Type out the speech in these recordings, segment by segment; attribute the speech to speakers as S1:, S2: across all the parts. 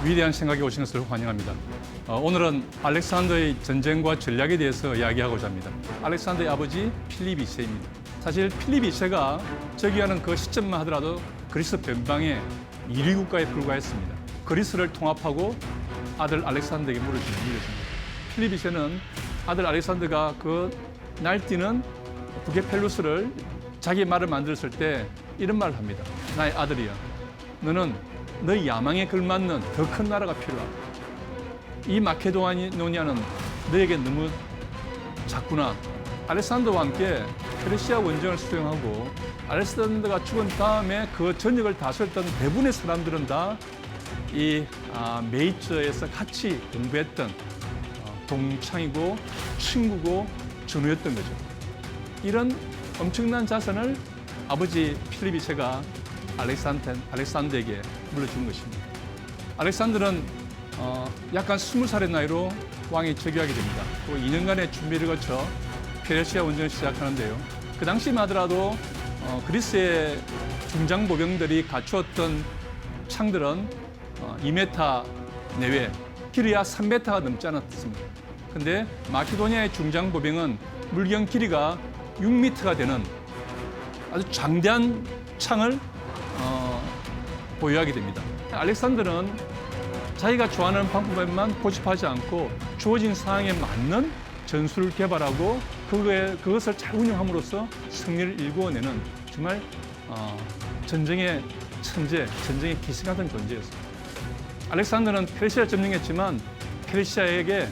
S1: 위대한 생각에 오신 것을 환영합니다. 오늘은 알렉산더의 전쟁과 전략에 대해서 이야기하고자 합니다. 알렉산더의 아버지 필립 2세입니다. 사실 필립 2세가 즉위하는 그 시점만 하더라도 그리스 변방의 1위 국가에 불과했습니다. 그리스를 통합하고 아들 알렉산더에게 물을 주는 일이었습니다. 필립 2세는 아들 알렉산더가 그 날뛰는 북의 펠루스를 자기 말을 만들었을 때 이런 말을 합니다. 나의 아들이여, 너는 너희 야망에 걸맞는 더 큰 나라가 필요하다. 이 마케도니아는 너에게 너무 작구나. 알렉산더와 함께 페르시아 원정을 수행하고 알렉산더가 죽은 다음에 그 전역을 다스렸던 대부분의 사람들은 다 이 메이츠에서 같이 공부했던 동창이고 친구고 전우였던 거죠. 이런 엄청난 자산을 아버지 필립 2세가 알렉산더에게 물려준 것입니다. 알렉산더는 약간 20살의 나이로 왕이 즉위하게 됩니다. 또 2년간의 준비를 거쳐 페르시아 원정을 시작하는데요. 그 당시만 하더라도 그리스의 중장 보병들이 갖추었던 창들은 2m 내외, 길이야 3m가 넘지 않았습니다. 근데 마케도니아의 중장 보병은 물경 길이가 6m가 되는 아주 장대한 창을 보유하게 됩니다. 알렉산더는 자기가 좋아하는 방법에만 고집하지 않고 주어진 상황에 맞는 전술을 개발하고 그것을 잘 운영함으로써 승리를 일구어내는 정말 전쟁의 천재, 전쟁의 기생 같은 존재였습니다. 알렉산더는 페르시아를 점령했지만 페르시아에게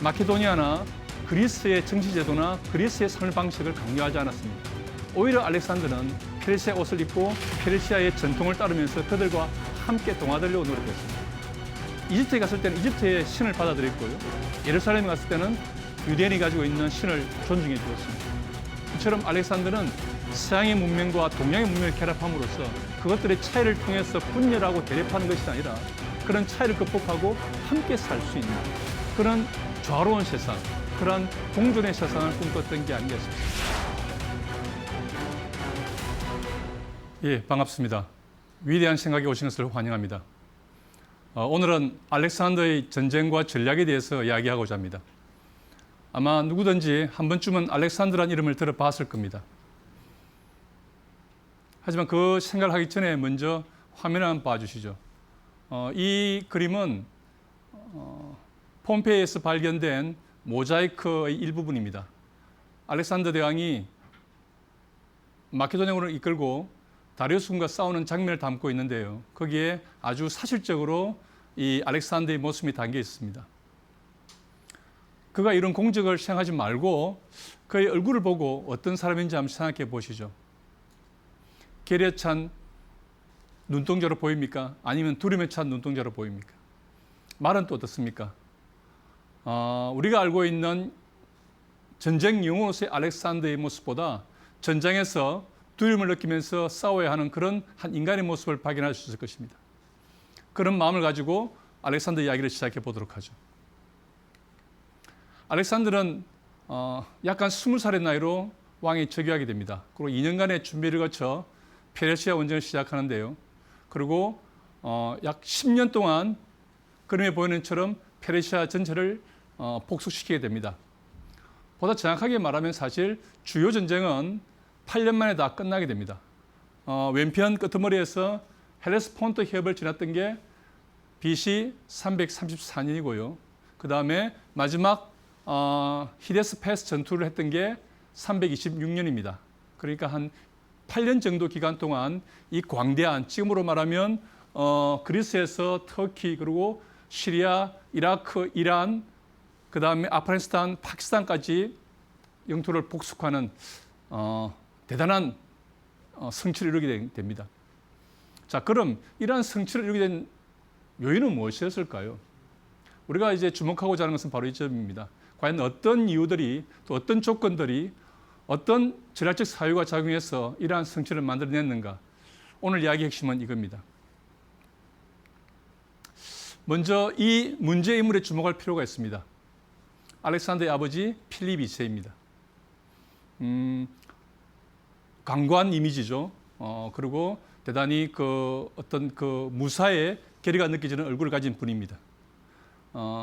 S1: 마케도니아나 그리스의 정치제도나 그리스의 삶의 방식을 강요하지 않았습니다. 오히려 알렉산더는 페르시아 옷을 입고 페르시아의 전통을 따르면서 그들과 함께 동화되려고 노력했습니다. 이집트에 갔을 때는 이집트의 신을 받아들였고요. 예루살렘에 갔을 때는 유대인이 가지고 있는 신을 존중해 주었습니다. 이처럼 알렉산더는 서양의 문명과 동양의 문명을 결합함으로써 그것들의 차이를 통해서 분열하고 대립하는 것이 아니라 그런 차이를 극복하고 함께 살 수 있는 그런 조화로운 세상, 그런 공존의 세상을 꿈꿨던 게 아니겠습니까? 예, 반갑습니다. 위대한 생각에 오신 것을 환영합니다. 오늘은 알렉산더의 전쟁과 전략에 대해서 이야기하고자 합니다. 아마 누구든지 한 번쯤은 알렉산더라는 이름을 들어봤을 겁니다. 하지만 그 생각을 하기 전에 먼저 화면을 한번 봐주시죠. 이 그림은 폼페이에서 발견된 모자이크의 일부분입니다. 알렉산더 대왕이 마케도니아군을 이끌고 다리우스군과 싸우는 장면을 담고 있는데요. 거기에 아주 사실적으로 이 알렉산더의 모습이 담겨 있습니다. 그가 이런 공적을 생각하지 말고 그의 얼굴을 보고 어떤 사람인지 한번 생각해 보시죠. 계리에 찬 눈동자로 보입니까? 아니면 두려움에 찬 눈동자로 보입니까? 말은 또 어떻습니까? 우리가 알고 있는 전쟁 영웅으로서의 알렉산더의 모습보다 전장에서 두려움을 느끼면서 싸워야 하는 그런 한 인간의 모습을 발견할 수 있을 것입니다. 그런 마음을 가지고 알렉산더 이야기를 시작해 보도록 하죠. 알렉산더는 약간 20살의 나이로 왕이 즉위하게 됩니다. 그리고 2년간의 준비를 거쳐 페르시아 원정을 시작하는데요. 그리고 약 10년 동안 그림에 보이는 것처럼 페르시아 전체를 복속시키게 됩니다. 보다 정확하게 말하면 사실 주요 전쟁은 8년 만에 다 끝나게 됩니다. 왼편 끄트머리에서 헬레스폰트 협을 지났던 게 BC 334년이고요. 그 다음에 마지막 히데스페스 전투를 했던 게 326년입니다. 그러니까 한 8년 정도 기간 동안 이 광대한, 지금으로 말하면 그리스에서 터키, 그리고 시리아, 이라크, 이란, 그 다음에 아프가니스탄, 파키스탄까지 영토를 복속하는 대단한 성취를 이루게 됩니다. 자, 그럼 이러한 성취를 이루게 된 요인은 무엇이었을까요? 우리가 이제 주목하고자 하는 것은 바로 이 점입니다. 과연 어떤 이유들이, 또 어떤 조건들이, 어떤 전략적 사유가 작용해서 이러한 성취를 만들어냈는가? 오늘 이야기의 핵심은 이겁니다. 먼저 이 문제 인물에 주목할 필요가 있습니다. 알렉산더의 아버지 필립 2세입니다. 강고한 이미지죠. 그리고 대단히 그 어떤 그 무사의 결의가 느껴지는 얼굴을 가진 분입니다.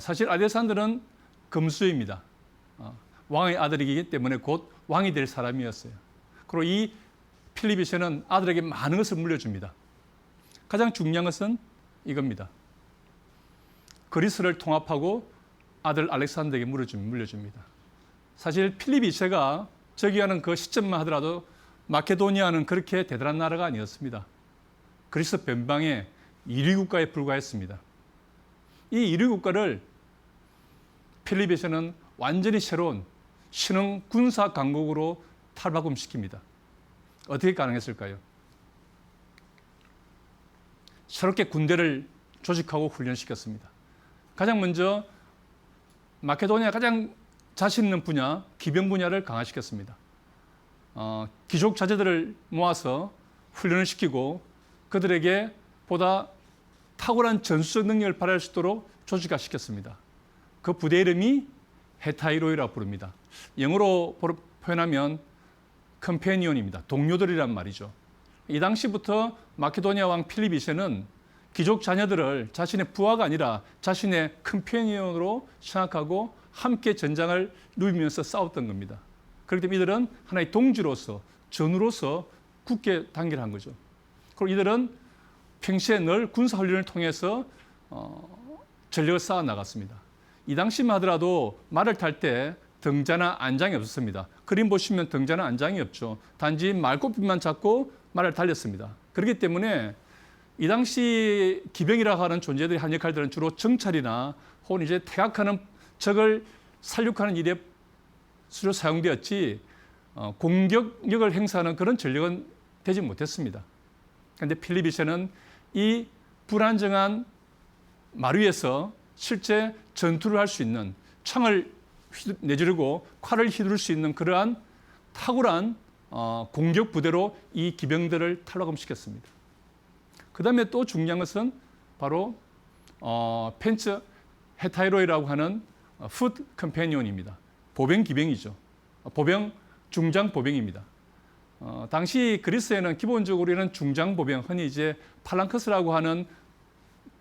S1: 사실 알렉산더는 금수입니다. 왕의 아들이기 때문에 곧 왕이 될 사람이었어요. 그리고 이 필립 2세는 아들에게 많은 것을 물려줍니다. 가장 중요한 것은 이겁니다. 그리스를 통합하고 아들 알렉산더에게 물려줍니다. 사실 필립 2세가 즉위하는 그 시점만 하더라도 마케도니아는 그렇게 대단한 나라가 아니었습니다. 그리스 변방의 1위 국가에 불과했습니다. 이 1위 국가를 필립 2세는 완전히 새로운 신흥 군사 강국으로 탈바꿈시킵니다. 어떻게 가능했을까요? 새롭게 군대를 조직하고 훈련시켰습니다. 가장 먼저 마케도니아 가장 자신 있는 분야, 기병 분야를 강화시켰습니다. 귀족 자제들을 모아서 훈련을 시키고 그들에게 보다 탁월한 전술적 능력을 발휘할 수 있도록 조직화시켰습니다. 그 부대 이름이 헤타이로이라고 부릅니다. 영어로 표현하면 컴패니온입니다. 동료들이란 말이죠. 이 당시부터 마케도니아 왕 필립 2세는 귀족 자녀들을 자신의 부하가 아니라 자신의 컴패니온으로 생각하고 함께 전장을 누비면서 싸웠던 겁니다. 그렇기 때문에 이들은 하나의 동지로서, 전우로서 굳게 단결한 거죠. 그리고 이들은 평시에 늘 군사훈련을 통해서 전력을 쌓아 나갔습니다. 이 당시만 하더라도 말을 탈 때 등자나 안장이 없었습니다. 그림 보시면 등자나 안장이 없죠. 단지 말꽃빛만 잡고 말을 달렸습니다. 그렇기 때문에 이 당시 기병이라고 하는 존재들이 한 역할들은 주로 정찰이나 혹은 이제 태각하는 적을 살육하는 일에 주로 사용되었지 공격력을 행사하는 그런 전력은 되지 못했습니다. 그런데 필립 2세는 이 불안정한 말 위에서 실제 전투를 할 수 있는 창을 내지르고 칼을 휘두를 수 있는 그러한 탁월한 공격 부대로 이 기병들을 탈바꿈시켰습니다. 그 다음에 또 중요한 것은 바로 펜츠 헤타이로이라고 하는 푸드 컴패니온입니다. 보병 기병이죠. 보병, 중장 보병입니다. 당시 그리스에는 기본적으로 이런 중장 보병, 흔히 이제 팔랑크스라고 하는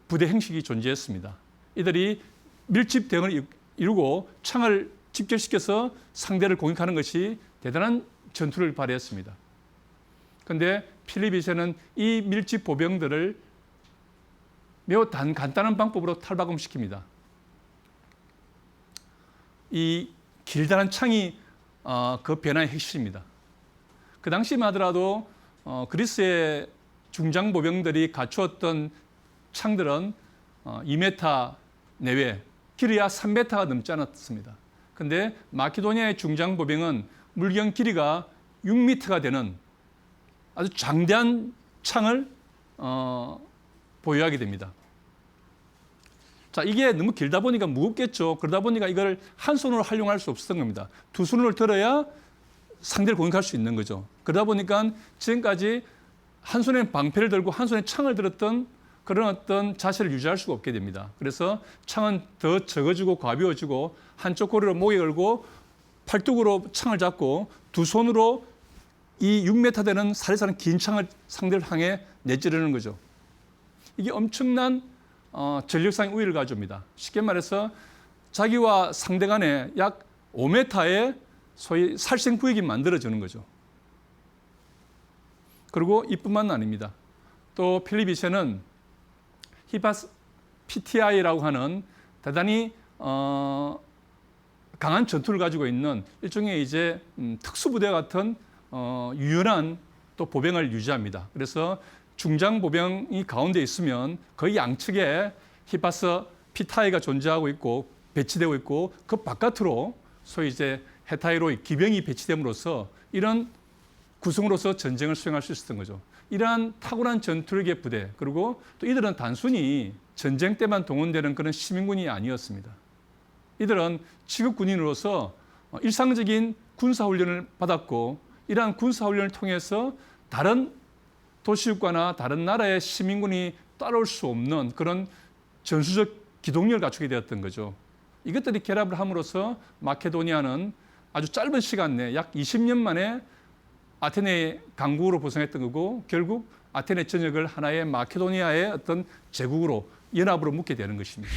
S1: 부대 형식이 존재했습니다. 이들이 밀집 대응을 이루고 창을 집결시켜서 상대를 공격하는 것이 대단한 전투를 발휘했습니다. 그런데 필립 2세는 이 밀집 보병들을 매우 간단한 방법으로 탈바꿈시킵니다. 이 길다란 창이 그 변화의 핵심입니다. 그 당시만 하더라도 그리스의 중장 보병들이 갖추었던 창들은 2m 내외, 길이야 3m가 넘지 않았습니다. 그런데 마케도니아의 중장 보병은 물경 길이가 6m가 되는 아주 장대한 창을 보유하게 됩니다. 자, 이게 너무 길다 보니까 무겁겠죠. 그러다 보니까 이걸 한 손으로 활용할 수 없었던 겁니다. 두 손을 들어야 상대를 공격할 수 있는 거죠. 그러다 보니까 지금까지 한 손에 방패를 들고 한 손에 창을 들었던 그런 어떤 자세를 유지할 수가 없게 됩니다. 그래서 창은 더 적어지고 가벼워지고 한쪽 고리로 목에 걸고 팔뚝으로 창을 잡고 두 손으로 이 6m 되는 사리사는 긴 창을 상대를 향해 내찌르는 거죠. 이게 엄청난 전력상의 우위를 가져옵니다. 쉽게 말해서 자기와 상대 간에 약 5m의 소위 살생부익이 만들어지는 거죠. 그리고 이뿐만 아닙니다. 또 필립 2세는 히파스 PTI라고 하는 대단히 강한 전투를 가지고 있는 일종의 이제 특수부대 같은 유연한 또 보병을 유지합니다. 그래서 중장 보병이 가운데 있으면 거의 양측에 히파스 PTI가 존재하고 있고 배치되고 있고 그 바깥으로 소위 이제 헤타이로이 기병이 배치됨으로써 이런 구성으로서 전쟁을 수행할 수 있었던 거죠. 이러한 탁월한 전투력의 부대, 그리고 또 이들은 단순히 전쟁 때만 동원되는 그런 시민군이 아니었습니다. 이들은 취급 군인으로서 일상적인 군사훈련을 받았고 이러한 군사훈련을 통해서 다른 도시국가나 다른 나라의 시민군이 따라올 수 없는 그런 전술적 기동력을 갖추게 되었던 거죠. 이것들이 결합을 함으로써 마케도니아는 아주 짧은 시간 내에 약 20년 만에 아테네 강국으로 부상했던 거고 결국 아테네 전역을 하나의 마케도니아의 어떤 제국으로 연합으로 묶게 되는 것입니다.